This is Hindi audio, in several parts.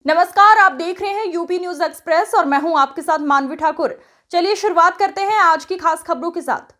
नमस्कार, आप देख रहे हैं यूपी न्यूज एक्सप्रेस और मैं हूं आपके साथ मानवी ठाकुर। चलिए शुरुआत करते हैं आज की खास खबरों के साथ।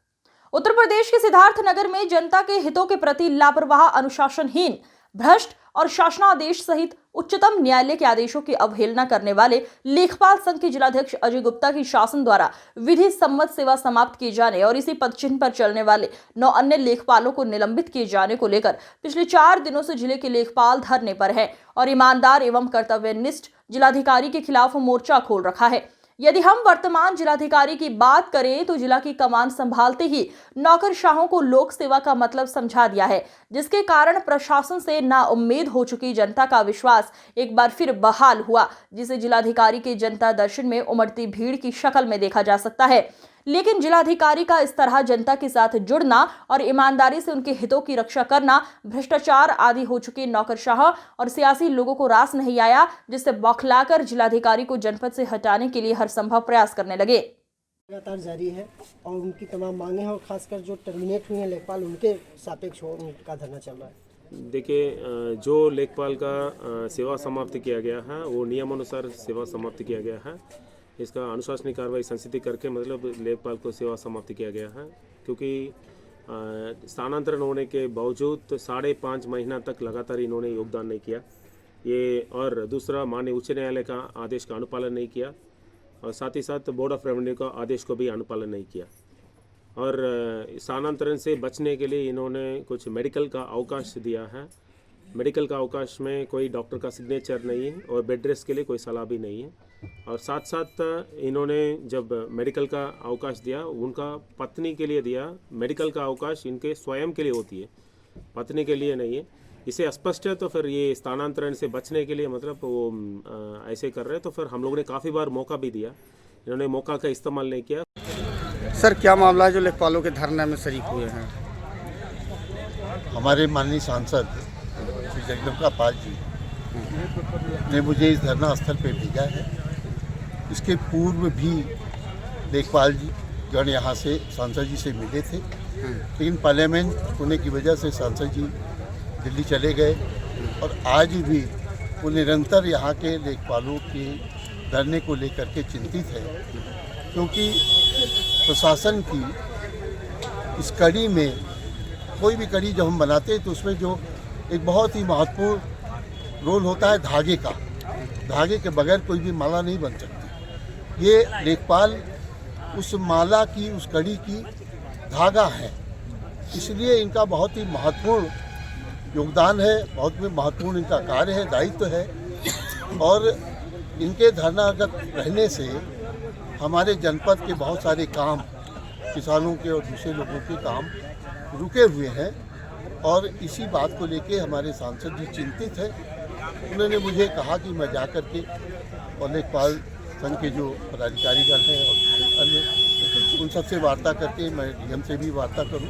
उत्तर प्रदेश के सिद्धार्थनगर में जनता के हितों के प्रति लापरवाह, अनुशासनहीन, भ्रष्ट और शासनादेश सहित उच्चतम न्यायालय के आदेशों की अवहेलना करने वाले लेखपाल संघ के जिलाध्यक्ष अजय गुप्ता की शासन द्वारा विधि सम्मत सेवा समाप्त किए जाने और इसी पदचिन्ह पर चलने वाले 9 अन्य लेखपालों को निलंबित किए जाने को लेकर पिछले 4 दिनों से जिले के लेखपाल धरने पर हैं और ईमानदार एवं कर्तव्यनिष्ठ जिलाधिकारी के खिलाफ मोर्चा खोल रखा है। यदि हम वर्तमान जिलाधिकारी की बात करें तो जिला की कमान संभालते ही नौकरशाहों को लोक सेवा का मतलब समझा दिया है, जिसके कारण प्रशासन से नाउम्मीद हो चुकी जनता का विश्वास एक बार फिर बहाल हुआ, जिसे जिलाधिकारी के जनता दर्शन में उमड़ती भीड़ की शक्ल में देखा जा सकता है। लेकिन जिलाधिकारी का इस तरह जनता के साथ जुड़ना और ईमानदारी से उनके हितों की रक्षा करना भ्रष्टाचार आदि हो चुके नौकरशाह और सियासी लोगों को रास नहीं आया, जिससे बौखलाकर जिलाधिकारी को जनपद से हटाने के लिए हर संभव प्रयास करने लगे। लगातार जारी है और उनकी तमाम मांगे हैं और खासकर जो टर्मिनेट हुए हैं लेखपाल, उनके सापेक्ष उनका धरना चल रहा है। देखिए, जो लेखपाल का सेवा समाप्त किया गया है वो नियमानुसार सेवा समाप्त किया गया है। इसका अनुशासनिक कार्रवाई संस्थिति करके मतलब लेखपाल को सेवा समाप्त किया गया है, क्योंकि स्थानांतरण होने के बावजूद 5.5 महीना तक लगातार इन्होंने योगदान नहीं किया ये, और दूसरा माननीय उच्च न्यायालय का आदेश का अनुपालन नहीं किया और साथ ही साथ बोर्ड ऑफ रेवेन्यू का आदेश को भी अनुपालन नहीं किया। और स्थानांतरण से बचने के लिए इन्होंने कुछ मेडिकल का अवकाश दिया है। मेडिकल का अवकाश में कोई डॉक्टर का सिग्नेचर नहीं है और बेड रेस्ट के लिए कोई सलाह भी नहीं है। और साथ साथ इन्होंने जब मेडिकल का अवकाश दिया, उनका पत्नी के लिए दिया। मेडिकल का अवकाश इनके स्वयं के लिए होती है, पत्नी के लिए नहीं है। इसे स्पष्ट है, तो फिर ये स्थानांतरण से बचने के लिए मतलब वो ऐसे कर रहे हैं। तो फिर हम लोगों ने काफ़ी बार मौका भी दिया, इन्होंने मौका का इस्तेमाल नहीं किया। सर, क्या मामला है जो लेखपालों के धरने में शरीक हुए हैं? हमारे माननीय सांसद श्री जगदम्बिका पाल जी ने मुझे इस धरना स्थल पे भेजा है। इसके पूर्व भी लेखपाल जी गण यहाँ से सांसद जी से मिले थे, लेकिन पार्लियामेंट होने की वजह से सांसद जी दिल्ली चले गए और आज भी वो निरंतर यहाँ के लेखपालों के धरने को लेकर के चिंतित है, क्योंकि प्रशासन की इस कड़ी में कोई भी कड़ी जब हम बनाते हैं तो उसमें जो एक बहुत ही महत्वपूर्ण रोल होता है धागे का। धागे के बगैर कोई भी माला नहीं बन सकती। ये लेखपाल उस माला की, उस कड़ी की धागा है, इसलिए इनका बहुत ही महत्वपूर्ण योगदान है, बहुत महत्वपूर्ण इनका कार्य है, दायित्व है। और इनके धरनागत रहने से हमारे जनपद के बहुत सारे काम, किसानों के और दूसरे लोगों के काम रुके हुए हैं और इसी बात को लेके हमारे सांसद जी चिंतित हैं। उन्होंने मुझे कहा कि मैं जाकर के और लेखपाल संघ के जो पदाधिकारीगण हैं और अन्य उन सबसे वार्ता करके मैं डीएम से भी वार्ता करूं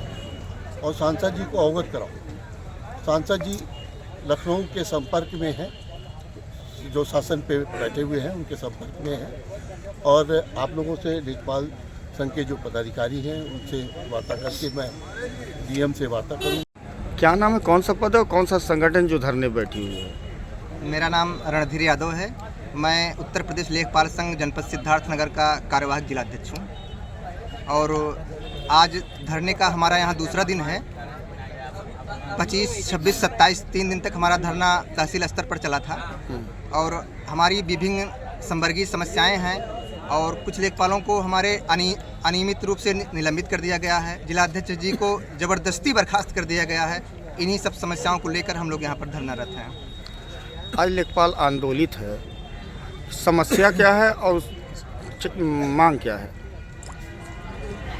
और सांसद जी को अवगत कराऊं। सांसद जी लखनऊ के संपर्क में हैं, जो शासन पे बैठे हुए हैं उनके संपर्क में हैं और आप लोगों से लेखपाल संघ के जो पदाधिकारी हैं उनसे वार्ता करके मैं डीएम से वार्ता करूँ। क्या नाम है, कौन सा पद है और कौन सा संगठन जो धरने बैठी हुई है? मेरा नाम रणधीर यादव है। मैं उत्तर प्रदेश लेखपाल संघ जनपद सिद्धार्थनगर का कार्यवाहक जिलाध्यक्ष हूँ और आज धरने का हमारा यहाँ दूसरा दिन है। 25, 26, 27 3 दिन तक हमारा धरना तहसील स्तर पर चला था और हमारी विभिन्न संवर्गीय समस्याएं हैं और कुछ लेखपालों को हमारे अनियमित रूप से निलंबित कर दिया गया है। जिलाध्यक्ष जी को ज़बरदस्ती बर्खास्त कर दिया गया है। इन्हीं सब समस्याओं को लेकर हम लोग यहाँ पर धरनारत हैं। आज लेखपाल आंदोलित है, समस्या क्या है और मांग क्या है?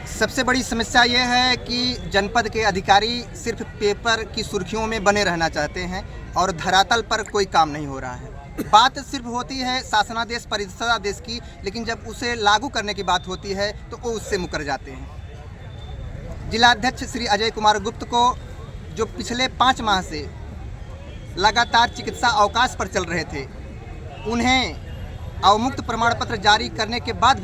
सबसे बड़ी समस्या ये है कि जनपद के अधिकारी सिर्फ पेपर की सुर्खियों में बने रहना चाहते हैं और धरातल पर कोई काम नहीं हो रहा है। बात सिर्फ होती है शासनादेश, परिषदादेश की, लेकिन जब उसे लागू करने की बात होती है तो वो उससे मुकर जाते हैं। जिलाध्यक्ष श्री अजय कुमार गुप्त को, जो पिछले 5 माह से लगातार चिकित्सा अवकाश पर चल रहे थे, उन्हें अवमुक्त प्रमाण पत्र जारी करने के बाद